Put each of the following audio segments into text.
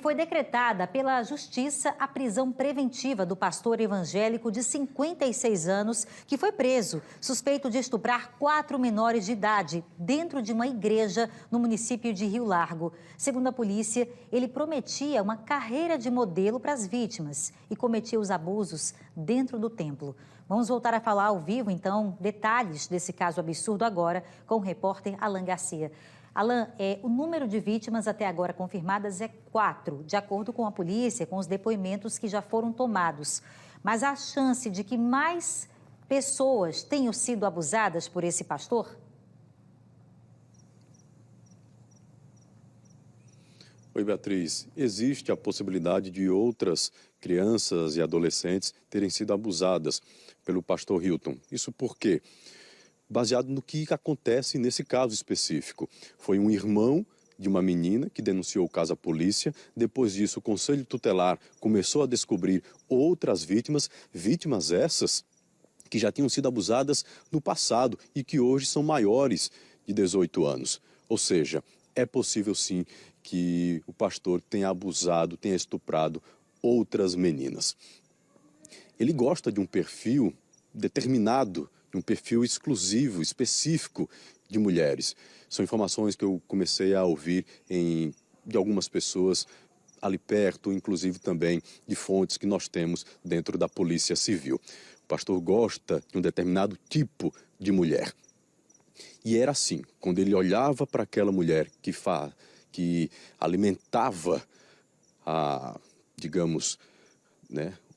Foi decretada pela Justiça a prisão preventiva do pastor evangélico de 56 anos, que foi preso, suspeito de estuprar 4 menores de idade dentro de uma igreja no município de Rio Largo. Segundo a polícia, ele prometia uma carreira de modelo para as vítimas e cometia os abusos dentro do templo. Vamos voltar a falar ao vivo, então, detalhes desse caso absurdo agora com o repórter Alan Garcia. Alan, o número de vítimas até agora confirmadas é 4, de acordo com a polícia, com os depoimentos que já foram tomados. Mas há chance de que mais pessoas tenham sido abusadas por esse pastor? Oi, Beatriz. Existe a possibilidade de outras crianças e adolescentes terem sido abusadas pelo pastor Hilton. Isso por quê? Baseado no que acontece nesse caso específico. Foi um irmão de uma menina que denunciou o caso à polícia. Depois disso, o Conselho Tutelar começou a descobrir outras vítimas, vítimas essas que já tinham sido abusadas no passado e que hoje são maiores de 18 anos. Ou seja, é possível sim que o pastor tenha abusado, tenha estuprado outras meninas. Ele gosta de um perfil determinado, um perfil exclusivo, específico de mulheres. São informações que eu comecei a ouvir de algumas pessoas ali perto, inclusive também de fontes que nós temos dentro da Polícia Civil. O pastor gosta de um determinado tipo de mulher. E era assim, quando ele olhava para aquela mulher que alimentava digamos,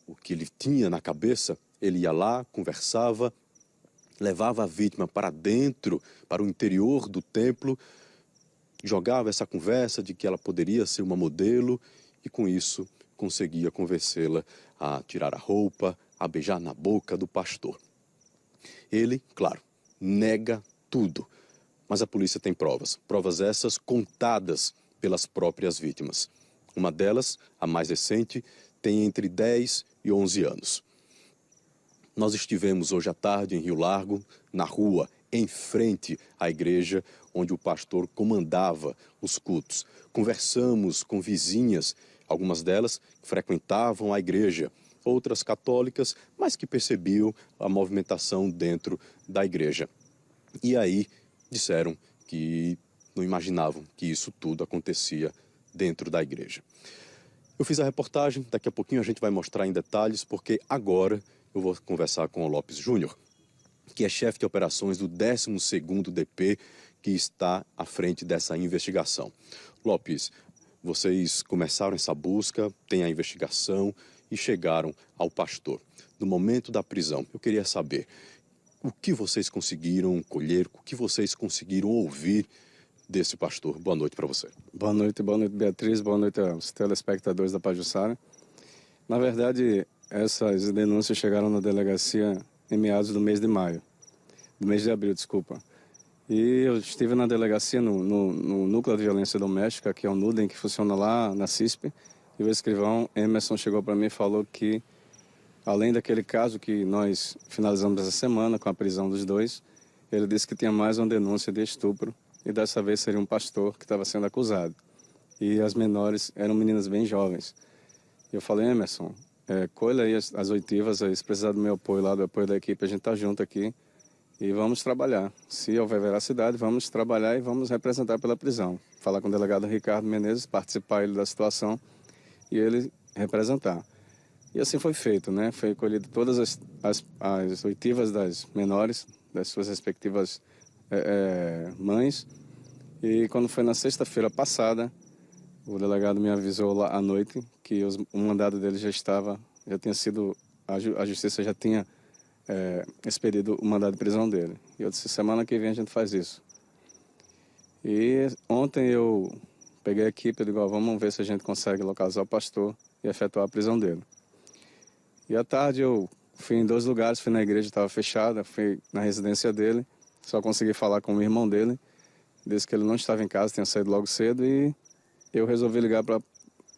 o que ele tinha na cabeça, ele ia lá, conversava, levava a vítima para dentro, para o interior do templo, jogava essa conversa de que ela poderia ser uma modelo e com isso conseguia convencê-la a tirar a roupa, a beijar na boca do pastor. Ele, claro, nega tudo, mas a polícia tem provas essas contadas pelas próprias vítimas. Uma delas, a mais recente, tem entre 10 e 11 anos. Nós estivemos hoje à tarde em Rio Largo, na rua, em frente à igreja, onde o pastor comandava os cultos. Conversamos com vizinhas, algumas delas frequentavam a igreja, outras católicas, mas que percebiam a movimentação dentro da igreja. E aí disseram que não imaginavam que isso tudo acontecia dentro da igreja. Eu fiz a reportagem, daqui a pouquinho a gente vai mostrar em detalhes, porque agora eu vou conversar com o Lopes Júnior, que é chefe de operações do 12º DP, que está à frente dessa investigação. Lopes, vocês começaram essa busca, tem a investigação e chegaram ao pastor. No momento da prisão, eu queria saber o que vocês conseguiram colher, o que vocês conseguiram ouvir desse pastor. Boa noite para você. Boa noite, Beatriz, boa noite aos telespectadores da Pajuçara. Na verdade, essas denúncias chegaram na delegacia em meados do mês de abril, desculpa. E eu estive na delegacia, no Núcleo de Violência Doméstica, que é o NUDEM, que funciona lá na CISP, e o escrivão Emerson chegou para mim e falou que, além daquele caso que nós finalizamos essa semana com a prisão dos dois, ele disse que tinha mais uma denúncia de estupro, e dessa vez seria um pastor que estava sendo acusado. E as menores eram meninas bem jovens. E eu falei, Emerson, colha aí as oitivas, aí, se precisar do meu apoio lá, do apoio da equipe, a gente está junto aqui e vamos trabalhar. Se houver veracidade, vamos trabalhar e vamos representar pela prisão. Falar com o delegado Ricardo Menezes, participar ele da situação e ele representar. E assim foi feito, né? Foi colhido todas as oitivas das menores, das suas respectivas mães. E quando foi na sexta-feira passada, o delegado me avisou lá à noite que o mandado dele já tinha sido, a justiça já tinha expedido o mandado de prisão dele. E eu disse, semana que vem a gente faz isso. E ontem eu peguei a equipe e digo, vamos ver se a gente consegue localizar o pastor e efetuar a prisão dele. E à tarde eu fui em 2 lugares, fui na igreja, estava fechada, fui na residência dele, só consegui falar com o irmão dele, disse que ele não estava em casa, tinha saído logo cedo e eu resolvi ligar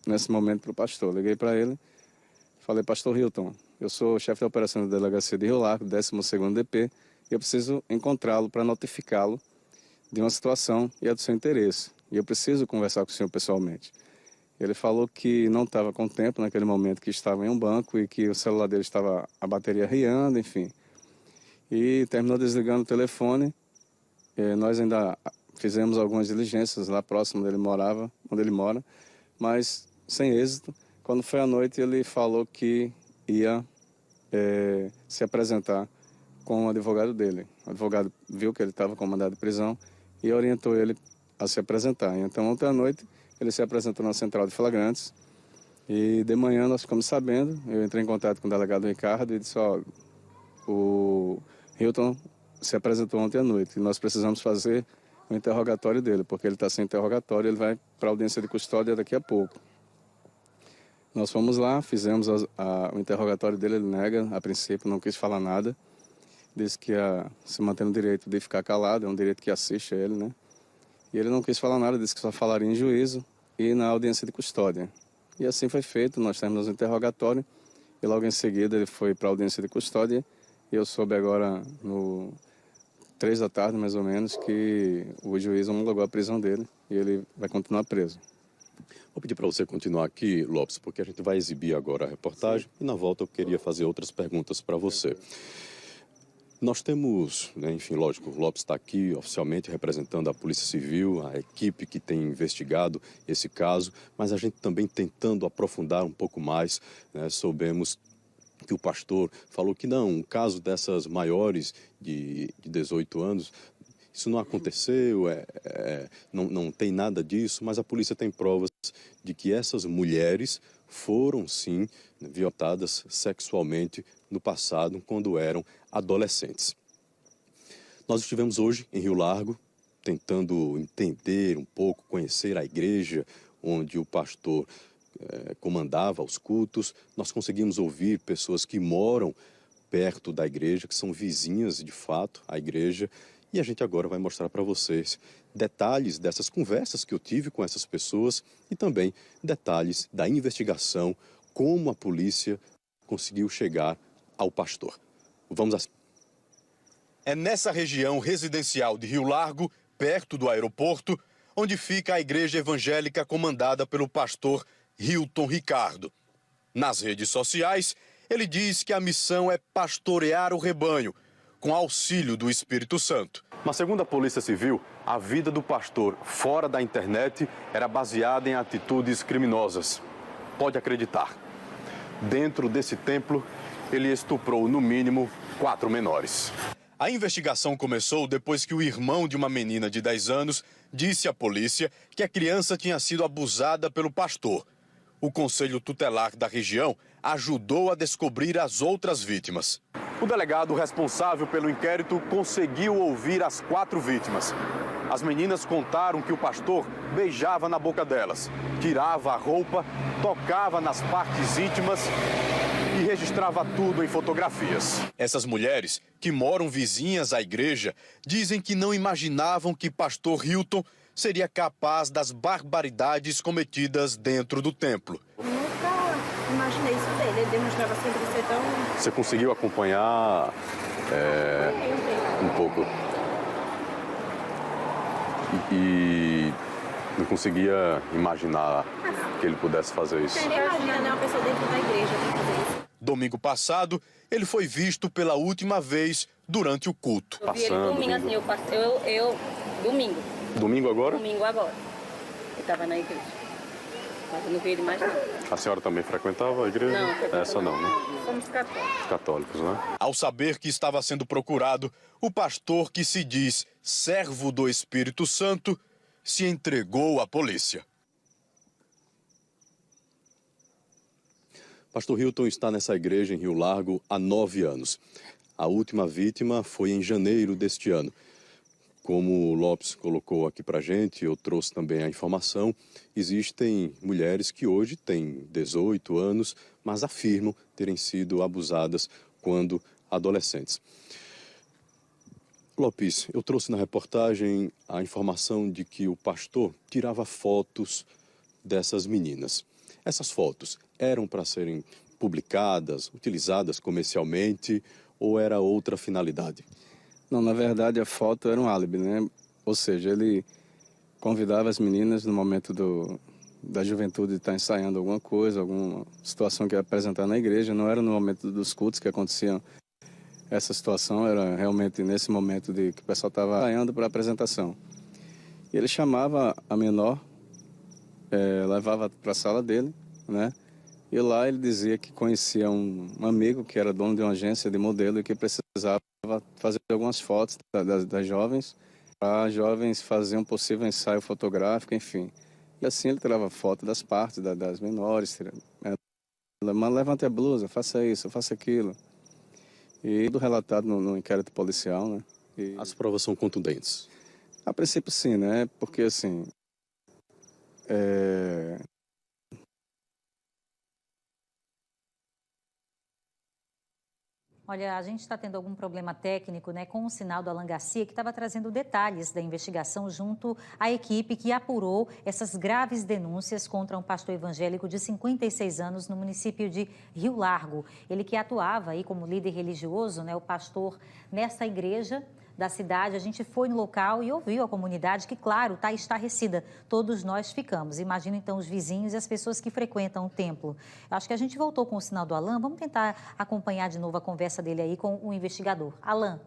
nesse momento para o pastor. Liguei para ele, falei, pastor Hilton, eu sou chefe de operação da delegacia de Rio Largo, 12º DP, e eu preciso encontrá-lo para notificá-lo de uma situação e é do seu interesse. E eu preciso conversar com o senhor pessoalmente. Ele falou que não estava com tempo naquele momento, que estava em um banco e que o celular dele estava a bateria riando, enfim. E terminou desligando o telefone. Nós ainda fizemos algumas diligências lá próximo onde ele mora, mas sem êxito. Quando foi à noite, ele falou que ia se apresentar com o advogado dele. O advogado viu que ele estava com mandado de prisão e orientou ele a se apresentar. Então, ontem à noite, ele se apresentou na central de flagrantes e de manhã nós ficamos sabendo. Eu entrei em contato com o delegado Ricardo e disse: ó, o Hilton se apresentou ontem à noite e nós precisamos fazer o interrogatório dele, porque ele está sem interrogatório, ele vai para a audiência de custódia daqui a pouco. Nós fomos lá, fizemos o interrogatório dele, ele nega, a princípio não quis falar nada, disse que ia se manter no direito de ficar calado, é um direito que assiste a ele, né? E ele não quis falar nada, disse que só falaria em juízo e na audiência de custódia. E assim foi feito, nós terminamos o interrogatório e logo em seguida ele foi para a audiência de custódia e eu soube agora, no 3 da tarde mais ou menos, que o juiz homologou a prisão dele e ele vai continuar preso. Vou pedir para você continuar aqui, Lopes, porque a gente vai exibir agora a reportagem. Sim. E na volta eu queria fazer outras perguntas para você. Nós temos, né, enfim, lógico, o Lopes está aqui oficialmente representando a Polícia Civil, a equipe que tem investigado esse caso, mas a gente também tentando aprofundar um pouco mais, né, soubemos que o pastor falou que não, um caso dessas maiores de 18 anos, isso não aconteceu, não tem nada disso, mas a polícia tem provas de que essas mulheres foram, sim, violentadas sexualmente no passado, quando eram adolescentes. Nós estivemos hoje em Rio Largo, tentando entender um pouco, conhecer a igreja onde o pastor comandava os cultos. Nós conseguimos ouvir pessoas que moram perto da igreja, que são vizinhas, de fato, à igreja. E a gente agora vai mostrar para vocês detalhes dessas conversas que eu tive com essas pessoas e também detalhes da investigação, como a polícia conseguiu chegar ao pastor. Vamos assim. É nessa região residencial de Rio Largo, perto do aeroporto, onde fica a igreja evangélica comandada pelo pastor Hilton Ricardo. Nas redes sociais, ele diz que a missão é pastorear o rebanho, com auxílio do Espírito Santo. Mas segundo a Polícia Civil, a vida do pastor fora da internet era baseada em atitudes criminosas. Pode acreditar. Dentro desse templo, ele estuprou no mínimo 4 menores. A investigação começou depois que o irmão de uma menina de 10 anos disse à polícia que a criança tinha sido abusada pelo pastor. O Conselho Tutelar da região ajudou a descobrir as outras vítimas. O delegado responsável pelo inquérito conseguiu ouvir as 4 vítimas. As meninas contaram que o pastor beijava na boca delas, tirava a roupa, tocava nas partes íntimas e registrava tudo em fotografias. Essas mulheres, que moram vizinhas à igreja, dizem que não imaginavam que pastor Hilton seria capaz das barbaridades cometidas dentro do templo. Nunca imaginei isso dele, ele demonstrava sempre ser tão... Você conseguiu acompanhar um pouco? E não conseguia imaginar que ele pudesse fazer isso? Você imagina, né, uma pessoa dentro da igreja fazer isso. Domingo passado, ele foi visto pela última vez durante o culto. Eu vi ele domingo, assim, domingo. Domingo agora? Domingo agora. Ele estava na igreja. Mas eu não vi ele mais, não. A senhora também frequentava a igreja? Não, essa não, né? Somos católicos. Católicos, né? Ao saber que estava sendo procurado, o pastor, que se diz servo do Espírito Santo, se entregou à polícia. Pastor Hilton está nessa igreja em Rio Largo há 9 anos. A última vítima foi em janeiro deste ano. Como o Lopes colocou aqui pra gente, eu trouxe também a informação, existem mulheres que hoje têm 18 anos, mas afirmam terem sido abusadas quando adolescentes. Lopes, eu trouxe na reportagem a informação de que o pastor tirava fotos dessas meninas. Essas fotos eram para serem publicadas, utilizadas comercialmente, ou era outra finalidade? Não, na verdade a foto era um álibi, né? Ou seja, ele convidava as meninas no momento da juventude estar ensaiando alguma coisa, alguma situação que ia apresentar na igreja. Não era no momento dos cultos que aconteciam essa situação, era realmente nesse momento de que o pessoal estava ensaiando para a apresentação. E ele chamava a menor, levava para a sala dele, né? E lá ele dizia que conhecia um amigo que era dono de uma agência de modelo e que precisava fazer algumas fotos das jovens, para jovens fazer um possível ensaio fotográfico, enfim. E assim ele tirava foto das partes, das menores, levante a blusa, faça isso, faça aquilo. E tudo relatado no inquérito policial, né? E, As provas são contundentes. a princípio sim, né? Porque assim, Olha, a gente está tendo algum problema técnico, né, com o sinal do Alan Garcia, que estava trazendo detalhes da investigação junto à equipe que apurou essas graves denúncias contra um pastor evangélico de 56 anos no município de Rio Largo. Ele que atuava aí como líder religioso, né, o pastor nessa igreja da cidade. A gente foi no local e ouviu a comunidade que, claro, está estarrecida. Todos nós ficamos. Imagina, então, os vizinhos e as pessoas que frequentam o templo. Acho que a gente voltou com o sinal do Alan. Vamos tentar acompanhar de novo a conversa dele aí com o investigador. Alan.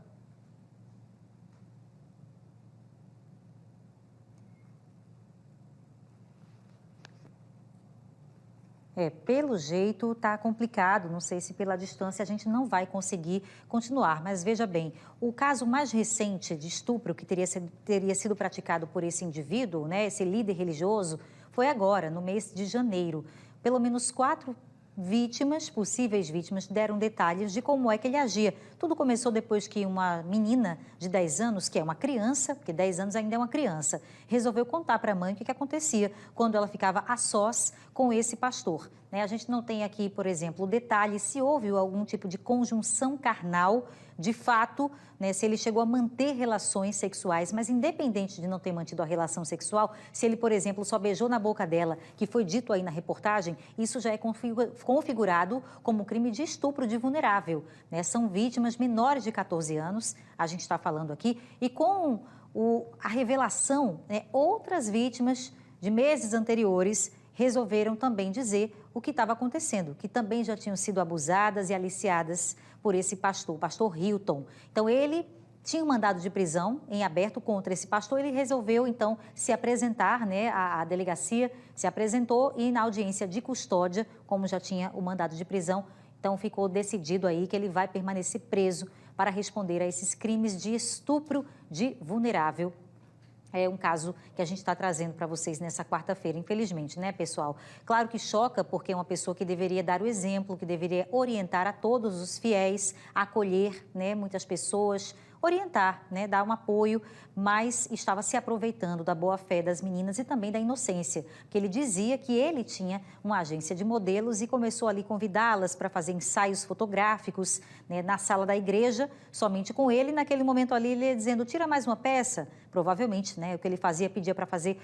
Pelo jeito está complicado, não sei se pela distância a gente não vai conseguir continuar, mas veja bem, o caso mais recente de estupro que teria sido praticado por esse indivíduo, né, esse líder religioso, foi agora, no mês de janeiro. Pelo menos 4 vítimas, possíveis vítimas, deram detalhes de como é que ele agia. Tudo começou depois que uma menina de 10 anos, que é uma criança, porque 10 anos ainda é uma criança, resolveu contar para a mãe o que acontecia quando ela ficava a sós com esse pastor. A gente não tem aqui, por exemplo, o detalhe se houve algum tipo de conjunção carnal, de fato, né, se ele chegou a manter relações sexuais, mas independente de não ter mantido a relação sexual, se ele, por exemplo, só beijou na boca dela, que foi dito aí na reportagem, isso já é configurado como crime de estupro de vulnerável, né? São vítimas menores de 14 anos, a gente está falando aqui, e com a revelação, né, outras vítimas de meses anteriores resolveram também dizer o que estava acontecendo, que também já tinham sido abusadas e aliciadas por esse pastor, o pastor Hilton. Então, ele tinha um mandado de prisão em aberto contra esse pastor, ele resolveu, então, se apresentar, né, à delegacia, se apresentou e na audiência de custódia, como já tinha o mandado de prisão, então ficou decidido aí que ele vai permanecer preso para responder a esses crimes de estupro de vulnerável. É um caso que a gente está trazendo para vocês nessa quarta-feira, infelizmente, né, pessoal? Claro que choca, porque é uma pessoa que deveria dar o exemplo, que deveria orientar a todos os fiéis, acolher, né, muitas pessoas, orientar, né, dar um apoio, mas estava se aproveitando da boa-fé das meninas e também da inocência, porque ele dizia que ele tinha uma agência de modelos e começou ali convidá-las para fazer ensaios fotográficos, né, na sala da igreja, somente com ele. Naquele momento ali, ele ia dizendo, tira mais uma peça, provavelmente, né, o que ele fazia, pedia para fazer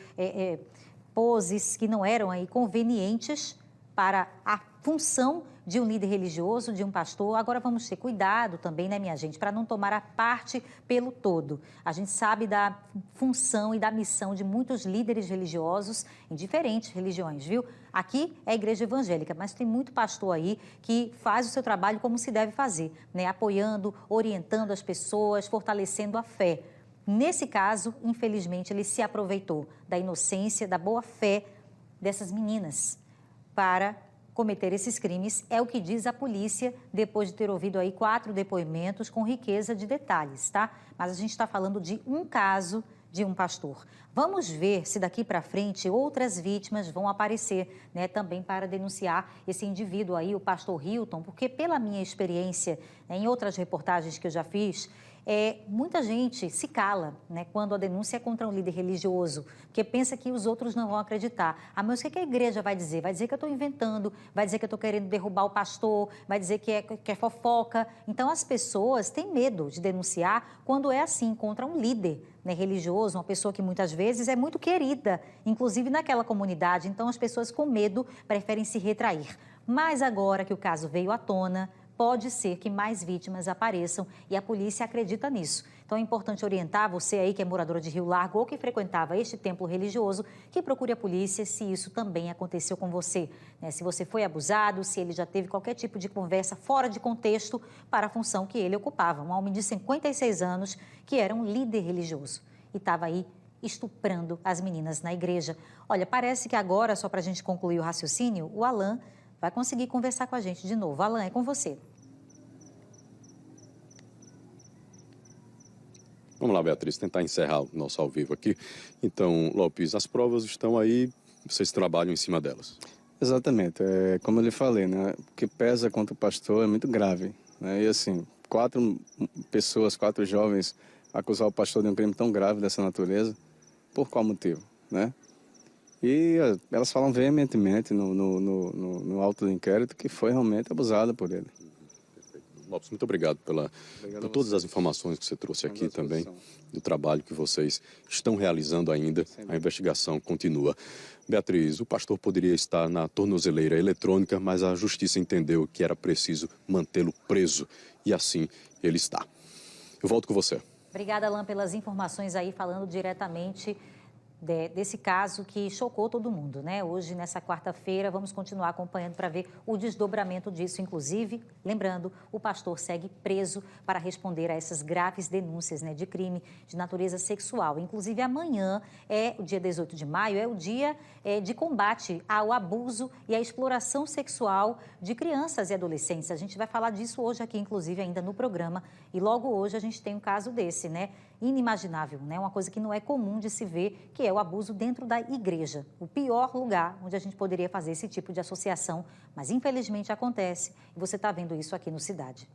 poses que não eram aí convenientes para a função de um líder religioso, de um pastor. Agora vamos ter cuidado também, né, minha gente, para não tomar a parte pelo todo. A gente sabe da função e da missão de muitos líderes religiosos em diferentes religiões, viu? Aqui é a igreja evangélica, mas tem muito pastor aí que faz o seu trabalho como se deve fazer, né? Apoiando, orientando as pessoas, fortalecendo a fé. Nesse caso, infelizmente, ele se aproveitou da inocência, da boa-fé dessas meninas para cometer esses crimes, é o que diz a polícia, depois de ter ouvido aí 4 depoimentos com riqueza de detalhes, tá? Mas a gente está falando de um caso de um pastor. Vamos ver se daqui para frente outras vítimas vão aparecer, né, também para denunciar esse indivíduo aí, o pastor Hilton, porque pela minha experiência, em outras reportagens que eu já fiz, muita gente se cala, né, quando a denúncia é contra um líder religioso, porque pensa que os outros não vão acreditar. Ah, mas o que a igreja vai dizer? Vai dizer que eu estou inventando, vai dizer que eu estou querendo derrubar o pastor, vai dizer que é fofoca. Então, as pessoas têm medo de denunciar quando é assim, contra um líder, né, religioso, uma pessoa que muitas vezes é muito querida, inclusive naquela comunidade. Então, as pessoas com medo preferem se retrair. Mas agora que o caso veio à tona, pode ser que mais vítimas apareçam e a polícia acredita nisso. Então é importante orientar você aí que é moradora de Rio Largo ou que frequentava este templo religioso, que procure a polícia se isso também aconteceu com você, né? Se você foi abusado, se ele já teve qualquer tipo de conversa fora de contexto para a função que ele ocupava. Um homem de 56 anos que era um líder religioso e estava aí estuprando as meninas na igreja. Olha, parece que agora, só para a gente concluir o raciocínio, o Alan vai conseguir conversar com a gente de novo. Alan, é com você. Vamos lá, Beatriz, tentar encerrar o nosso ao vivo aqui. Então, Lopes, as provas estão aí, vocês trabalham em cima delas. Exatamente. Como eu lhe falei, né? O que pesa contra o pastor é muito grave, né? E assim, 4 jovens acusar o pastor de um crime tão grave dessa natureza, por qual motivo, né? E elas falam veementemente no auto do inquérito que foi realmente abusada por ele. Lopes, muito obrigado por todas as informações que você trouxe aqui também, do trabalho que vocês estão realizando ainda. A investigação continua. Beatriz, o pastor poderia estar na tornozeleira eletrônica, mas a justiça entendeu que era preciso mantê-lo preso. E assim ele está. Eu volto com você. Obrigada, Alan, pelas informações aí, falando diretamente desse caso que chocou todo mundo, né? Hoje, nessa quarta-feira, vamos continuar acompanhando para ver o desdobramento disso. Inclusive, lembrando, o pastor segue preso para responder a essas graves denúncias, né, de crime de natureza sexual. Inclusive, amanhã o dia 18 de maio, é o dia de combate ao abuso e à exploração sexual de crianças e adolescentes. A gente vai falar disso hoje aqui, inclusive, ainda no programa. E logo hoje a gente tem um caso desse, né? Inimaginável, né? Uma coisa que não é comum de se ver, que é o abuso dentro da igreja. O pior lugar onde a gente poderia fazer esse tipo de associação, mas infelizmente acontece e você está vendo isso aqui no Cidade.